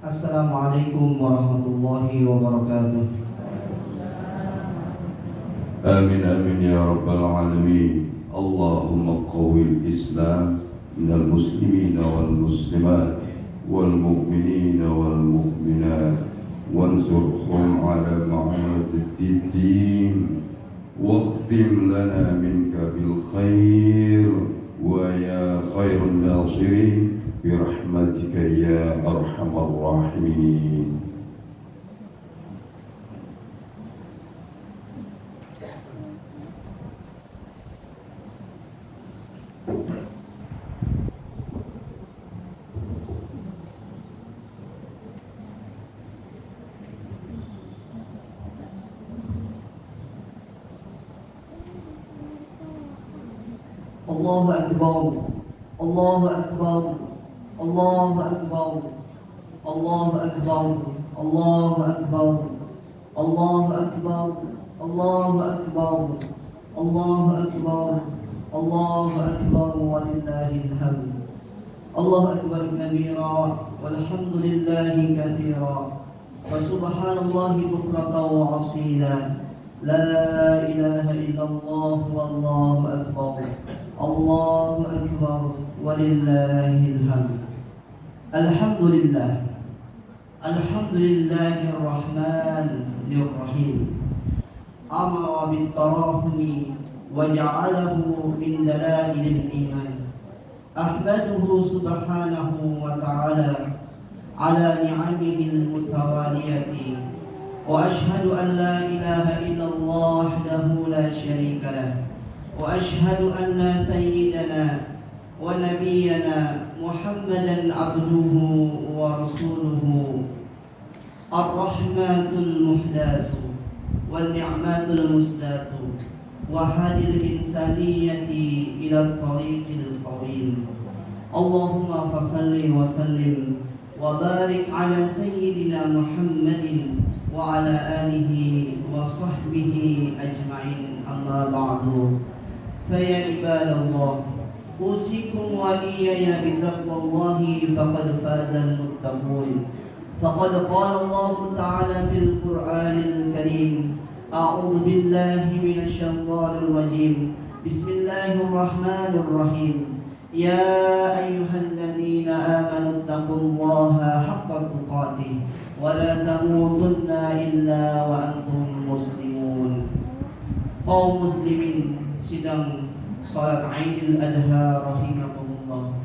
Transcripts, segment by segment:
Assalamualaikum warahmatullahi wabarakatuh. آمين آمين يا رب العالمين. اللهم قوي الإسلام من المسلمين والمسلمات والمؤمنين والمؤمنات وانصرهم على معاد الدين واختم لنا منك بالخير ويا خير الناصرين برحمتك يا أرحم الراحمين. Allahu Akbar, Allahu Akbar, Allahu Akbar, Allahu Akbar, Allahu Akbar, Allahu Akbar, Allahu Akbar, Allahu Akbar, Allahu Akbar, walillahil hamd. Allahu Akbar kabira, walhamdulillahi katsira, wa subhanallahi bukratan wa asila. La ilaha illallah wallahu akbar. Allahu akbar walillahil hamd. Alhamdulillah. Alhamdulillahir rahmanir rahim. Amara bit tarahumi wa ja'alahu min dalailil iman. Ahmaduhu subhanahu wa ta'ala ala ni'amihil mutawaliyati. وأشهد أن لا إله إلا الله وحده لا شريك له وأشهد أن سيدنا ونبينا محمدا عبده ورسوله الرحمة المهداة والنعمات المسداة وهدي الإنسانية إلى الطريق القويم. اللهم فصل وسلم وبارك على سيدنا محمد وعلى آله وصحبه أجمعين. أما بعد فيا عباد الله أوصيكم وإياي بتقوى الله فقد فاز المتقون. فقد قال الله تعالى في القرآن الكريم: أعوذ بالله من الشيطان الرجيم. بسم الله الرحمن الرحيم. يا أيها الذين آمنوا اتقوا الله حق تقاته ولا تموتن إلا وأنتم مسلمون. Kaum muslimin sidang salat Aidil Adha rahimakumullah.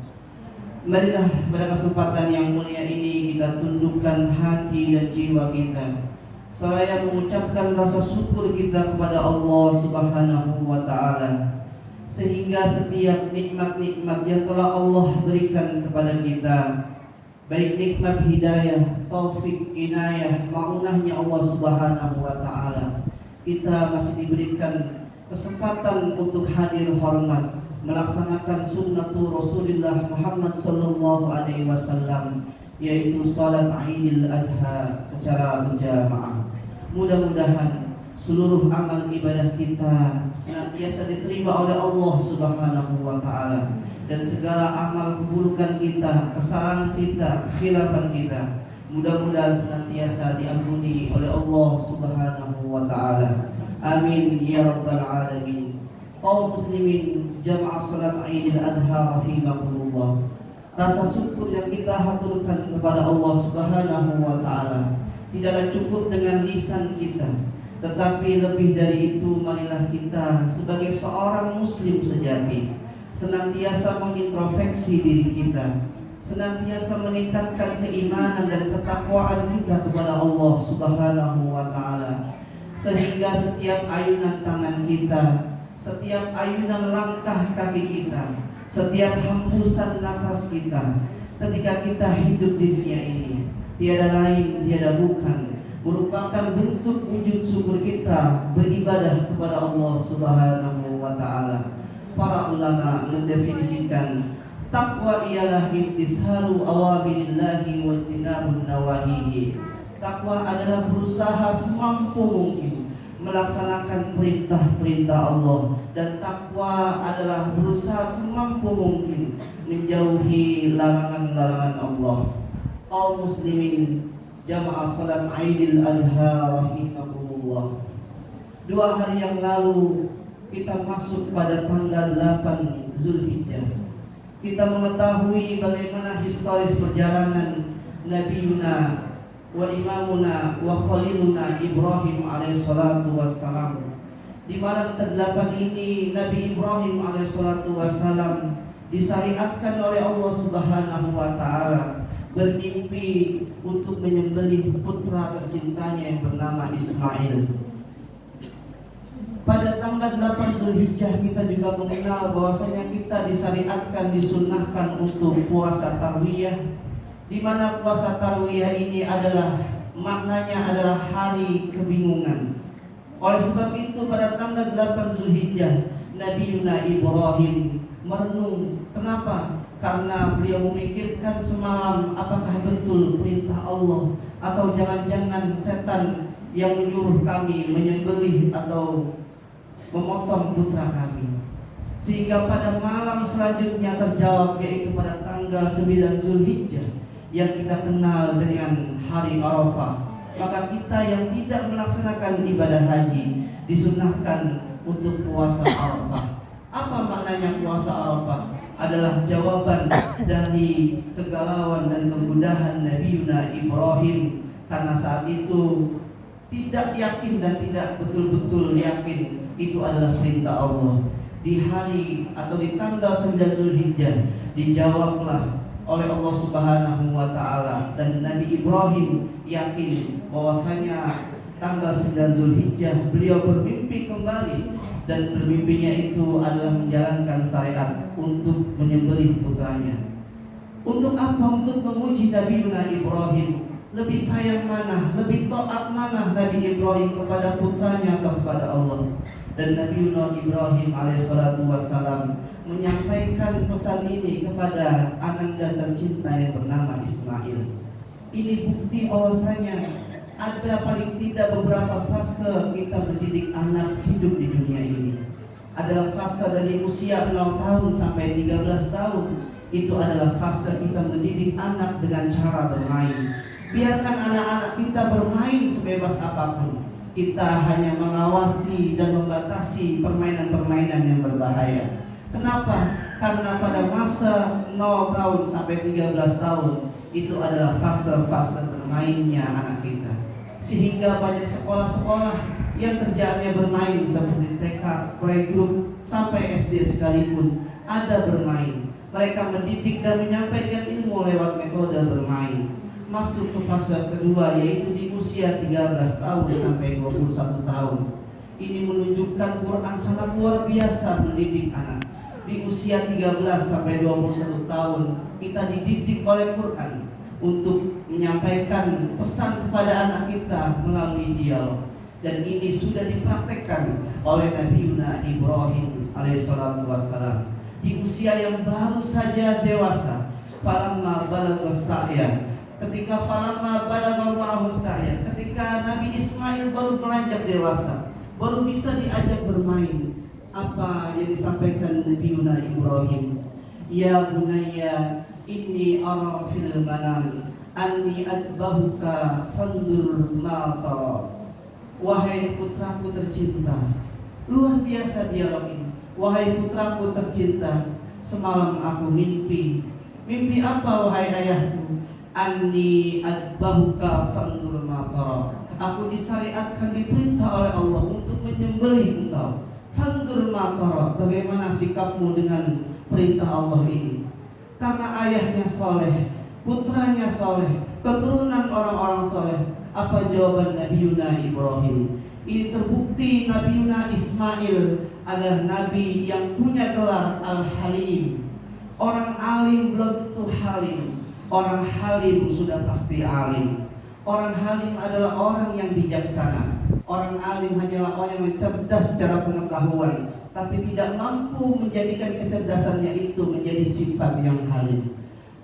Marilah pada kesempatan yang mulia ini kita tundukkan hati dan jiwa kita seraya mengucapkan rasa syukur kita kepada Allah Subhanahu wa taala, sehingga setiap nikmat-nikmat yang telah Allah berikan kepada kita, baik nikmat hidayah, taufik, inayah, maunahnya Allah Subhanahu wa ta'ala, kita masih diberikan kesempatan untuk hadir hormat melaksanakan sunnatul Rasulullah Muhammad sallallahu alaihi wasallam, yaitu salat Aidil Adha secara berjamaah. Mudah-mudahan seluruh amal ibadah kita senantiasa diterima oleh Allah Subhanahu wa ta'ala, dan segala amal keburukan kita, kesalahan kita, khilafan kita, mudah-mudahan senantiasa diampuni oleh Allah Subhanahu wa ta'ala. Amin ya rabbal alamin. Kaum muslimin jamaah salat Aidil Adha rahimakumullah, rasa syukur yang kita haturkan kepada Allah Subhanahu wa ta'ala tidaklah cukup dengan lisan kita, tetapi lebih dari itu, marilah kita sebagai seorang muslim sejati senantiasa mengintrospeksi diri kita, senantiasa meningkatkan keimanan dan ketakwaan kita kepada Allah Subhanahu wa ta'ala, sehingga setiap ayunan tangan kita, setiap ayunan langkah kaki kita, setiap hembusan nafas kita ketika kita hidup di dunia ini, tiada lain, tiada bukan, merupakan bentuk wujud syukur kita beribadah kepada Allah Subhanahu wa ta'ala. Para ulama mendefinisikan takwa ialah imtithalu awamirillahi wa ijtinabun nawahihi. Takwa adalah berusaha semampu mungkin melaksanakan perintah-perintah Allah, dan takwa adalah berusaha semampu mungkin menjauhi larangan-larangan Allah. kaum muslimin jamaah salat Aidil Adha rahimakumullah. 2 hari yang lalu kita masuk pada tanggal 8 Zulhijjah. Kita mengetahui bagaimana historis perjalanan Nabiuna wa imamuna wa khaliluna Ibrahim alaihissalatu wassalam. Di malam ke-8 ini Nabi Ibrahim alaihissalatu wassalam disyariatkan oleh Allah Subhanahu wa taala bermimpi untuk menyembelih putra tercintanya yang bernama Ismail. Pada tanggal 8 Zulhijjah kita juga mengenal bahwasanya kita disyariatkan, disunnahkan untuk puasa tarwiyah, di mana puasa tarwiyah ini adalah maknanya adalah hari kebingungan. Oleh sebab itu pada tanggal 8 Zulhijjah Nabiuna Ibrahim merenung. Kenapa? Karena beliau memikirkan semalam apakah betul perintah Allah atau jangan-jangan setan yang menyuruh kami menyembelih atau memotong putra kami. Sehingga pada malam selanjutnya terjawab, yaitu pada tanggal 9 Zulhijjah yang kita kenal dengan hari Arafah. Maka kita yang tidak melaksanakan ibadah haji disunahkan untuk puasa Arafah. Apa maknanya puasa Arafah? Adalah jawaban dari kegalauan dan kemudahan Nabiuna Ibrahim, karena saat itu tidak yakin dan tidak betul-betul yakin itu adalah perintah Allah. Di hari atau di tanggal 9 Zulhijjah dijawablah oleh Allah Subhanahu wa taala, dan Nabi Ibrahim yakin bahwasanya tanggal 9 Zulhijjah beliau bermimpi kembali, dan bermimpinya itu adalah menjalankan syariat untuk menyembelih putranya. Untuk apa? Untuk menguji Nabiuna Ibrahim. Lebih sayang mana, lebih taat mana Nabi Ibrahim kepada putranya atau kepada Allah? Dan Nabiuna Ibrahim alaihissalatu wassalam menyampaikan pesan ini kepada ananda tercinta yang bernama Ismail. Ini bukti bahwasanya ada paling tidak beberapa fase kita mendidik anak hidup di dunia ini. Adalah fase dari usia 0 tahun sampai 13 tahun. Itu adalah fase kita mendidik anak dengan cara bermain. Biarkan anak-anak kita bermain sebebas apapun. Kita hanya mengawasi dan membatasi permainan-permainan yang berbahaya. Kenapa? Karena pada masa 0 tahun sampai 13 tahun itu adalah fase-fase bermainnya anak kita. Sehingga banyak sekolah-sekolah yang kerjaannya bermain, seperti TK, playgroup, sampai SD sekalipun ada bermain. Mereka mendidik dan menyampaikan ilmu lewat metode bermain. Masuk ke fase kedua, yaitu di usia 13 tahun sampai 21 tahun. Ini menunjukkan Quran sangat luar biasa mendidik anak. Di usia 13 sampai 21 tahun kita dididik oleh Quran untuk menyampaikan pesan kepada anak kita melalui dialog. Dan ini sudah dipraktekkan oleh Nabiuna Ibrahim alaihissalatu wassalam di usia yang baru saja dewasa. Falamma balagha sa'ya, ketika falamma balagha ma'ahu sa'ya, ketika Nabi Ismail baru beranjak dewasa, baru bisa diajak bermain. Apa yang disampaikan Nabiuna Ibrahim? Ya bunayya inni ara fil manam anni atbahuka fandur ma tara. Wahai putraku tercinta. Luar biasa dialog ini. Wahai putraku tercinta, semalam aku mimpi. Mimpi apa wahai ayahku? Anni atbahuka fandur ma tara. Aku disyariatkan, diperintah oleh Allah untuk menyembelih engkau. Fandur ma tara. Bagaimana sikapmu dengan perintah Allah ini? Karena ayahnya soleh, putranya soleh, keturunan orang-orang soleh. Apa jawaban Nabiuna Ibrahim? Ini terbukti Nabiuna Ismail adalah nabi yang punya gelar Al-Halim. Orang alim belum tentu halim. Orang halim sudah pasti alim. Orang halim adalah orang yang bijaksana. Orang alim hanyalah orang yang cerdas secara pengetahuan, tapi tidak mampu menjadikan kecerdasannya itu menjadi sifat yang halim.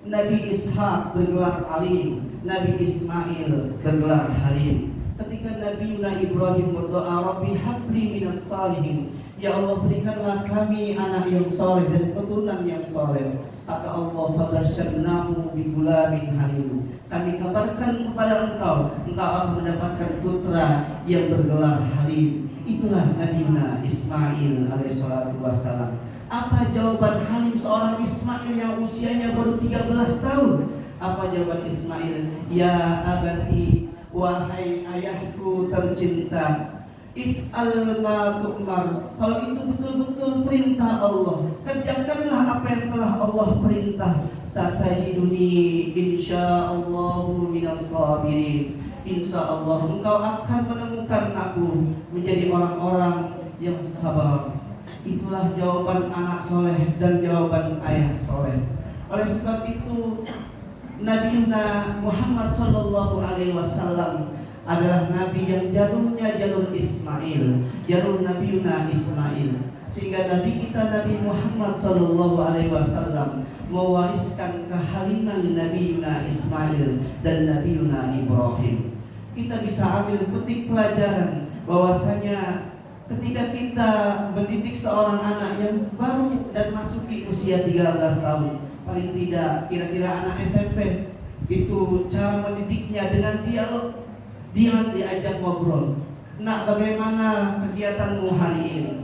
Nabi Ishak bergelar alim, Nabi Ismail bergelar halim. Ketika Nabiuna Ibrahim berdoa, Rabbi habli minas salihin, ya Allah berikanlah kami anak yang soleh dan keturunan yang soleh. Kata Allah, fabasyarnahu bigulamin halim. Kami kabarkan kepada engkau akan mendapatkan putra yang bergelar Halim. Itulah Nabiuna Ismail alaihissalatu wassalam. Apa jawaban Halim seorang Ismail yang usianya baru 13 tahun? Apa jawaban Ismail? Ya abati, wahai ayahku tercinta, if'al ma tu'mar. Kalau itu betul-betul perintah Allah, kerjakanlah apa yang telah Allah perintah. Satajiduni insyaallahu minas sabirin. Insyaallah engkau akan menemukan aku menjadi orang-orang yang sabar. Itulah jawaban anak soleh dan jawaban ayah soleh. Oleh sebab itu Nabiuna Muhammad sallallahu alaihi wasallam adalah nabi yang jalurnya jalur Ismail, jalur Nabiuna Ismail. Sehingga nabi kita Nabi Muhammad sallallahu alaihi wasallam mewariskan kehaliman Nabiuna Ismail dan Nabiuna Ibrahim. Kita bisa ambil petik pelajaran bahwasanya ketika kita mendidik seorang anak yang baru dan masuki usia 13 tahun, paling tidak kira-kira anak SMP, itu cara mendidiknya dengan dialog, dia diajak ngobrol. Nak, bagaimana kegiatanmu hari ini?